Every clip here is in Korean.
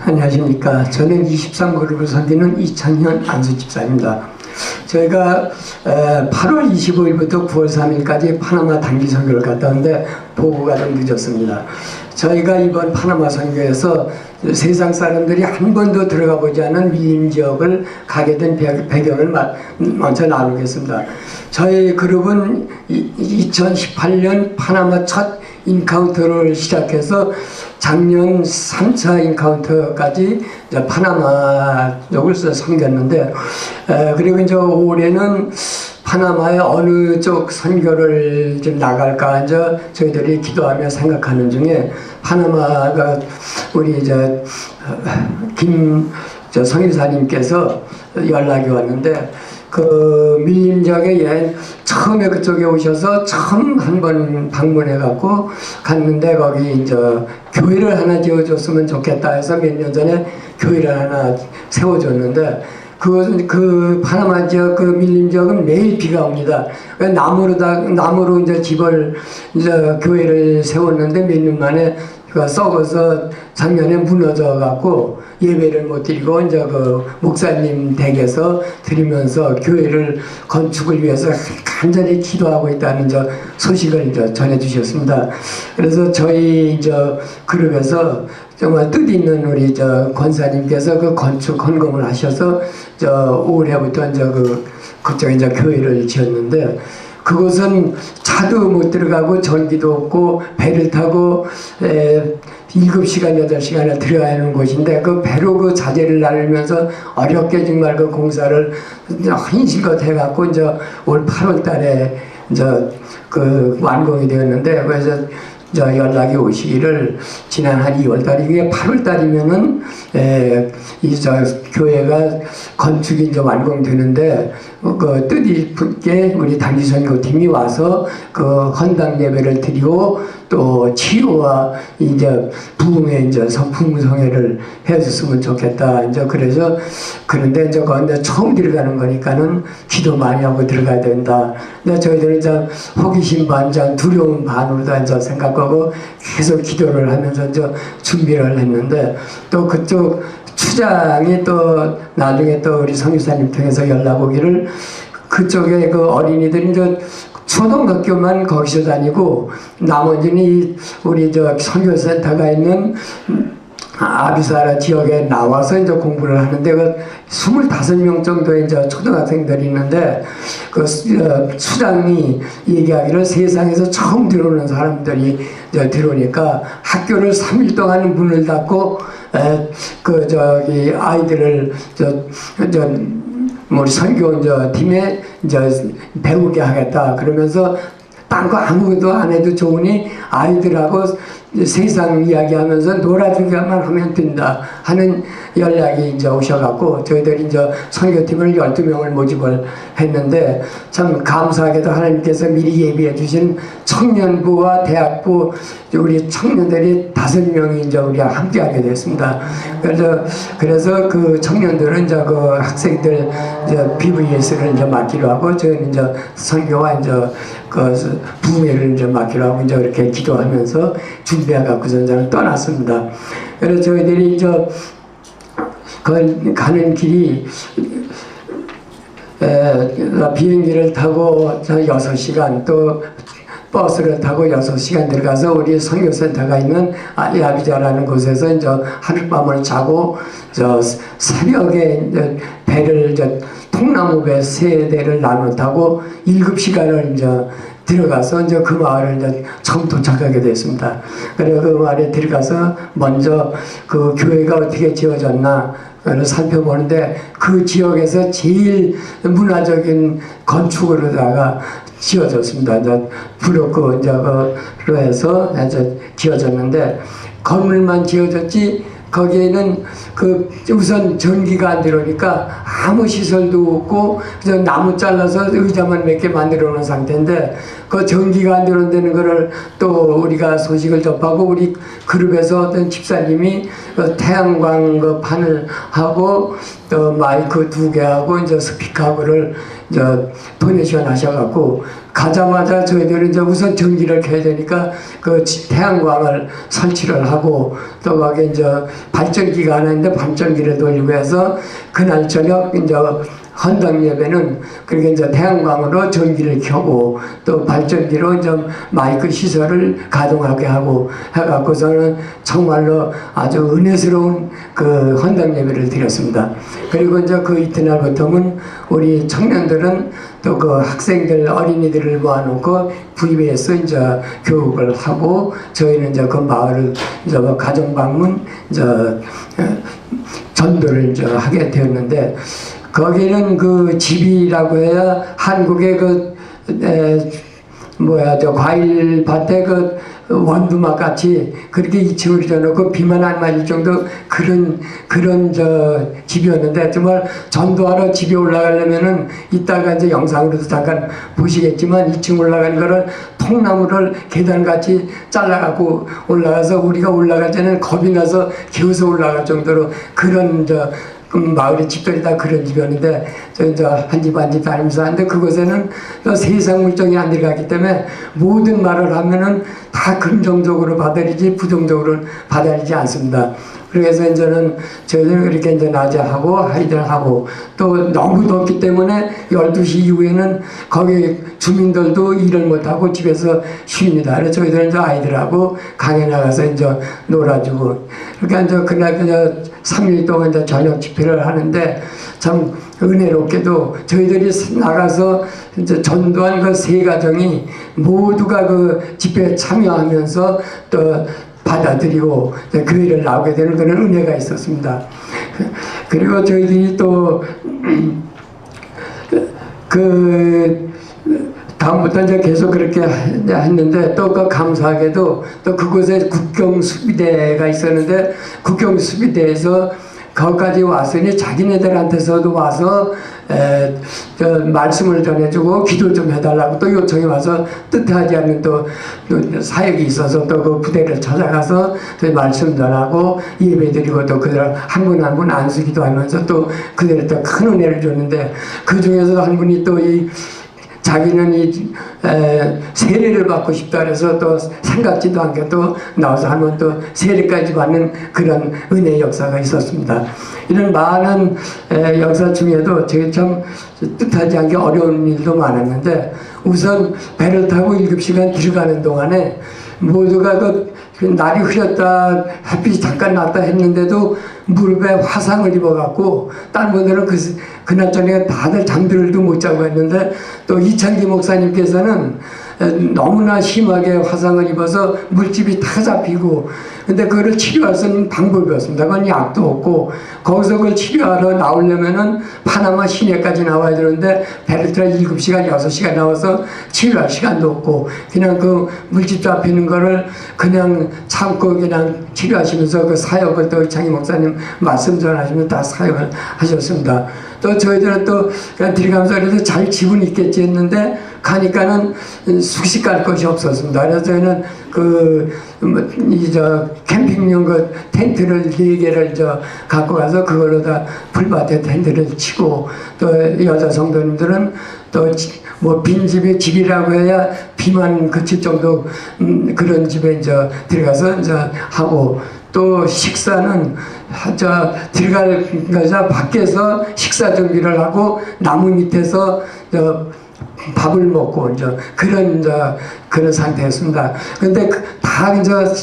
안녕하십니까. 저는 23그룹을 섬기는 이창현 안수집사입니다. 저희가 8월 25일부터 9월 3일까지 파나마 단기 선교를 갔다 왔는데 보고가 좀 늦었습니다. 저희가 이번 파나마 선교에서 세상 사람들이 한 번도 들어가 보지 않은 밀림 지역을 가게 된 배경을 먼저 나누겠습니다. 저희 그룹은 2018년 파나마 첫 인카운터를 시작해서 작년 3차 인카운터까지 파나마 쪽을 섬겼는데, 그리고 이제 올해는 파나마의 어느 쪽 선교를 좀 나갈까 이제 저희들이 기도하며 생각하는 중에 파나마가 우리 김 성인사님께서 연락이 왔는데, 그 밀림 지역에 처음에 그쪽에 오셔서 처음 한번 방문해 갖고 갔는데, 거기 이제 교회를 하나 지어줬으면 좋겠다 해서 몇 년 전에 교회를 하나 세워줬는데, 그 파나마 지역 그 밀림 지역은 매일 비가 옵니다. 나무로 이제 집을 교회를 세웠는데 몇 년 만에 썩어서 작년에 무너져 갖고 예배를 못 드리고 이제 그 목사님 댁에서 드리면서 교회를 건축을 위해서 간절히 기도하고 있다는 소식을 전해 주셨습니다. 그래서 저희 그룹에서 정말 뜻있는 우리 권사님께서 그 건축 헌금을 하셔서 올해부터 그쪽에 교회를 지었는데, 그곳은 차도 못 들어가고 전기도 없고 배를 타고 7시간, 8시간을 들어가야 하는 곳인데, 그 배로 그 자재를 나르면서 어렵게 정말 그 공사를 한심껏 해갖고 올 8월 달에 그 완공이 되었는데, 그래서 연락이 오시기를 지난 한 2월 달이게 8월 달이면은 교회가 건축이 완공되는데, 그 뜻깊게 우리 단기선교팀이 와서 그 헌당 예배를 드리고 또 치유와 부흥의 풍성회를 해줬으면 좋겠다. 그래서 그런데 그런데 처음 들어가는 거니까는 기도 많이 하고 들어가야 된다. 근데 저희들은 호기심 반, 두려움 반으로 생각하고 계속 기도를 하면서 준비를 했는데, 또 그쪽 추장이 또 나중에 또 우리 성유사님 통해서 연락 오기를, 그쪽에 그 어린이들이 초등학교만 거기서 다니고 나머지는 우리 선교센터가 있는 아비사라 지역에 나와서 공부를 하는데, 그 25명 정도의 초등학생들이 있는데, 그 수장이 얘기하기를 세상에서 처음 들어오는 사람들이 들어오니까 학교를 3일 동안 문을 닫고 아이들을 우리 선교 팀에 배우게 하겠다 그러면서, 딴 거 아무것도 안 해도 좋으니 아이들하고 세상 이야기하면서 놀아주기만 하면 된다 하는 연락이 오셔갖고, 저희들이 선교팀을 12명을 모집을 했는데, 참 감사하게도 하나님께서 미리 예비해 주신 청년부와 대학부 우리 청년들이 5명이 우리가 함께하게 됐습니다. 그래서 그 청년들은 그 학생들 BVS를 맡기로 하고, 저희는 선교와 그 부흥회를 맡기로 하고 이렇게 기도하면서 준비해갖고 떠났습니다. 그래서 저희들이 가는 길이 비행기를 타고 6시간, 또 버스를 타고 6시간 들어가서 우리 선교센터가 있는 야비자라는 곳에서 하룻밤을 자고 새벽에 배를 통나무 배 3대를 나눠 타고 7시간을 들어가서 그 마을을 처음 도착하게 됐습니다. 그래서 그 마을에 들어가서 먼저 그 교회가 어떻게 지어졌나 살펴보는데, 그 지역에서 제일 문화적인 건축으로다가 지어졌습니다. 부르크로 해서 지어졌는데, 건물만 지어졌지 거기에는 우선 전기가 안 들어오니까 아무 시설도 없고 그냥 나무 잘라서 의자만 몇 개 만들어 놓은 상태인데, 그 전기가 안 들어온다는 거를 또 우리가 소식을 접하고, 우리 그룹에서 어떤 집사님이 태양광 판을 하고 또 마이크 2개하고 이제 스피커를 이제 도네이션 하셔갖고 가자마자 저희들은 이제 우선 전기를 켜야 되니까 그 태양광을 설치를 하고 또 거기 이제 발전기가 하나 있는데 발전기를 돌리고 해서 그날 저녁 이제 헌당 예배는 그렇게 이제 태양광으로 전기를 켜고 또 발전기로 이제 마이크 시설을 가동하게 하고 해갖고서는 정말로 아주 은혜스러운 그 헌당 예배를 드렸습니다. 그리고 이제 그 이튿날부터는 우리 청년들은 또 그 학생들 어린이들을 모아놓고 VBS 이제 교육을 하고 저희는 이제 그 마을을 이제 가정 방문 이제 전도를 이제 하게 되었는데. 거기는 그 집이라고 해야 한국의 그 저 과일 밭에 그 원두막 같이 그렇게 2층을 지어놓고 비만 안 맞을 정도 그런 저 집이었는데 정말 전도하러 집에 올라가려면은 이따가 이제 영상으로도 잠깐 보시겠지만 2층 올라가는 거를 통나무를 계단같이 잘라갖고 올라가서 우리가 올라갈 때는 겁이 나서 기어서 올라갈 정도로 그런 마을의 집들이 다 그런 집이었는데 저 이제 한 집 한 집 다니면서 하는데 그곳에는 또 세상 물정이 안 들어갔기 때문에 모든 말을 하면은 다 긍정적으로 받아들이지 부정적으로는 받아들이지 않습니다. 그래서 이제는 저희들은 그렇게 이제 낮에 하고 아이들 하고 또 너무 덥기 때문에 12시 이후에는 거기 주민들도 일을 못하고 집에서 쉽니다. 그래서 저희들은 이제 아이들하고 강에 나가서 이제 놀아주고 그러니까 이제 그날 3일 동안 이제 저녁 집회를 하는데 참 은혜롭게도 저희들이 나가서 이제 전도한 그 세 가정이 모두가 그 집회에 참여하면서 또 받아들이고 교회를 나오게 되는 그런 은혜가 있었습니다. 그리고 저희들이 또 그 다음부터 이제 계속 그렇게 했는데 또 그 감사하게도 또 그곳에 국경 수비대가 있었는데 국경 수비대에서 거기까지 왔으니 자기네들한테서도 와서 말씀을 전해주고 기도 좀 해달라고 또 요청이 와서 뜻하지 않는 또 사역이 있어서 또 그 부대를 찾아가서 또 말씀 전하고 예배드리고 또 그들 한 분 한 분 안수 기도하면서 또 그들을 또 큰 은혜를 줬는데 그 중에서도 한 분이 또 자기는 이 세례를 받고 싶다 그래서 또 생각지도 않게 또 나와서 하면 또 세례까지 받는 그런 은혜의 역사가 있었습니다. 이런 많은 역사 중에도 저희 참 뜻하지 않게 어려운 일도 많았는데 우선 배를 타고 7시간 들어가는 동안에 모두가 그 날이 흐렸다 햇빛이 잠깐 났다 했는데도 무릎에 화상을 입어갖고 다른 분들은 그날 저녁에 다들 잠들도 못 자고 했는데 또 이창기 목사님께서는 너무나 심하게 화상을 입어서 물집이 다 잡히고 근데 그거를 치료할 수 있는 방법이 없습니다. 그건 약도 없고 거기서 그걸 치료하러 나오려면은 파나마 시내까지 나와야 되는데 배를 타고 7시간 6시간 나와서 치료할 시간도 없고 그냥 그 물집 잡히는 거를 그냥 참고 그냥 치료하시면서 그 사역을 또 이창기 목사님 말씀 전하시면 다 사역을 하셨습니다. 또 저희들은 또 그냥 들어가면서 그래도 잘 집은 있겠지 했는데 가니까는 숙식 갈 것이 없었습니다. 그래서 저희는 캠핑용 그 텐트를 4개를 갖고 가서 그걸로 다 풀밭에 텐트를 치고 또 여자 성도님들은 또 뭐 집이라고 해야 비만 그칠 정도 그런 집에 들어가서 하고 또 식사는 들어갈 거자 밖에서 식사 준비를 하고 나무 밑에서 밥을 먹고 그런 상태였습니다. 근데 다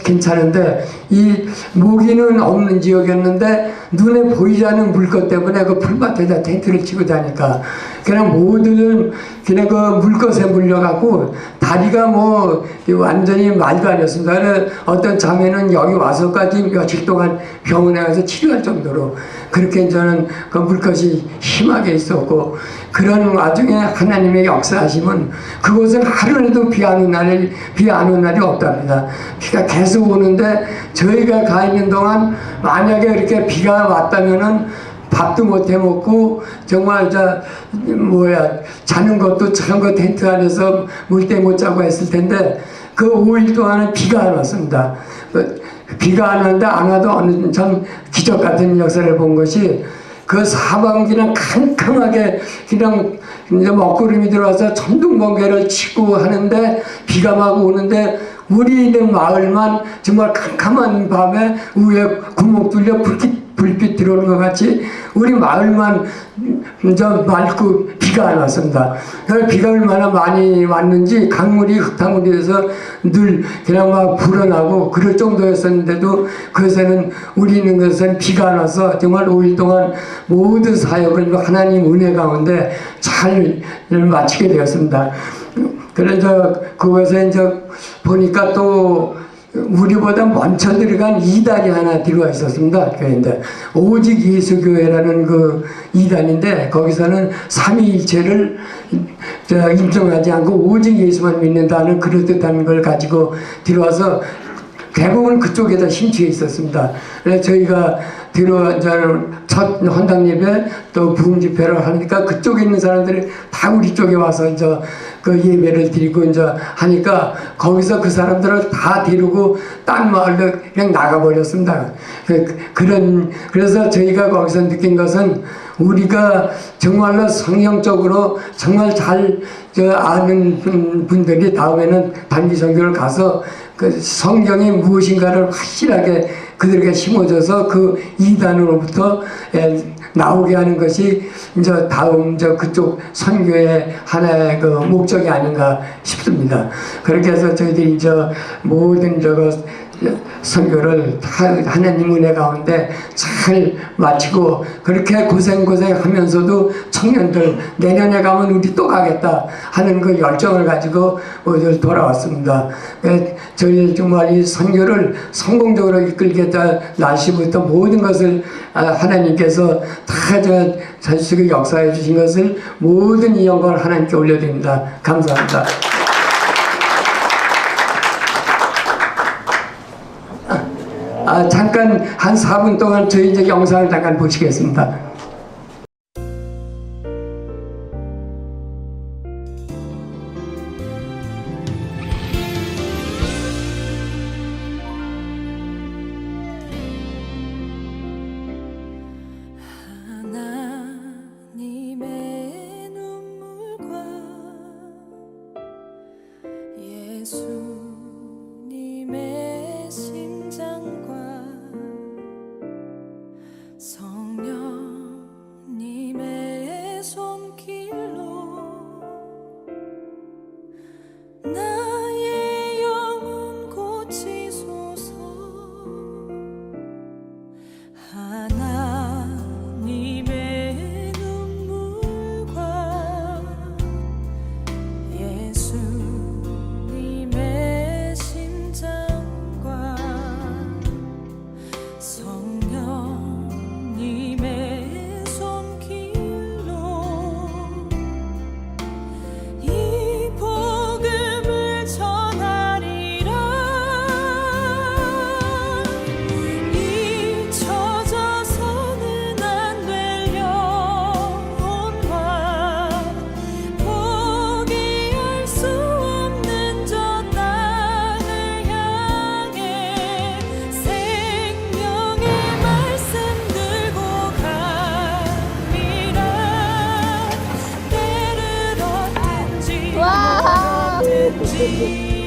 괜찮은데 이 모기는 없는 지역이었는데 눈에 보이지 않는 물것 때문에 그 풀밭에다 텐트를 치고 자니까 그냥 모두는 그냥 그 물것에 물려갖고 다리가 뭐 완전히 말도 아니었습니다. 어떤 자매는 여기 와서까지 며칠 동안 병원에 가서 치료할 정도로 그렇게 저는 그 물것이 심하게 있었고 그런 와중에 하나님의 역사하심은 그곳은 하루라도 비 안 오는 날이 없답니다. 비가 계속 오는데 저희가 가 있는 동안 만약에 이렇게 비가 왔다면은 밥도 못 해 먹고 정말 자는 것도 저런 텐트 안에서 물때 못 자고 했을 텐데 그 5일 동안은 비가 안 왔습니다. 비가 안 왔는데 안 와도 어느 참 기적 같은 역사를 본 것이 그 사방기는 캄캄하게 그냥 이제 먹구름이 들어와서 천둥번개를 치고 하는데 비가 막 오는데 우리 있는 마을만 정말 캄캄한 밤에 위에 구멍 뚫려 불빛 들어오는 것 같이 우리 마을만 이제 맑고 비가 안 왔습니다. 그래서 비가 얼마나 많이 왔는지 강물이 흙탕물이 돼서 늘 그냥 막 불어나고 그럴 정도였었는데도 그것에는 우리 있는 것은 비가 안 와서 정말 5일 동안 모든 사역을 하나님 은혜 가운데 잘 마치게 되었습니다. 그래서 그것에 이제 보니까 또 우리보다 먼저 들어간 이단이 하나 들어와 있었습니다. 그런데 오직 예수교회라는 그 이단인데 거기서는 삼위일체를 인정하지 않고 오직 예수만 믿는다는 그럴듯한 걸 가지고 들어와서 대부분 그쪽에다 심취해 있었습니다. 그래서 저희가 첫 헌당 예배 또 부흥 집회를 하니까 그쪽에 있는 사람들이 다 우리 쪽에 와서 이제 그 예배를 드리고 이제 하니까 거기서 그 사람들을 다 데리고 딴 마을로 그냥 나가버렸습니다. 그래서 저희가 거기서 느낀 것은 우리가 정말로 성경적으로 정말 잘 아는 분들이 다음에는 단기 선교를 가서 그 성경이 무엇인가를 확실하게 그들에게 심어줘서 그 이단으로부터 나오게 하는 것이 이제 다음 그쪽 선교의 하나의 그 목적이 아닌가 싶습니다. 그렇게 해서 저희들이 이제 모든 선교를 하나님 은혜 가운데 잘 마치고 그렇게 고생하면서도 청년들 내년에 가면 우리 또 가겠다 하는 그 열정을 가지고 돌아왔습니다. 저희 정말 이 선교를 성공적으로 이끌겠다 날씨부터 모든 것을 하나님께서 다 자식의 역사해 주신 것을 모든 이 영광을 하나님께 올려드립니다. 감사합니다. 잠깐 한 4분 동안 저희 이제 영상을 잠깐 보시겠습니다. 하나님의 눈물과 예수님의 심장과 성령님의 손길로 나의 영혼 고치소서. 하나님의 눈물과 예수님의 심장과 성령님의 손길로 이 복음을 전하리라. 잊혀져서는 안 될 영혼과 포기할 수 없는 저 땅을 향해 생명의 말씀 들고 가리라. 때를 얻든지 못 얻든지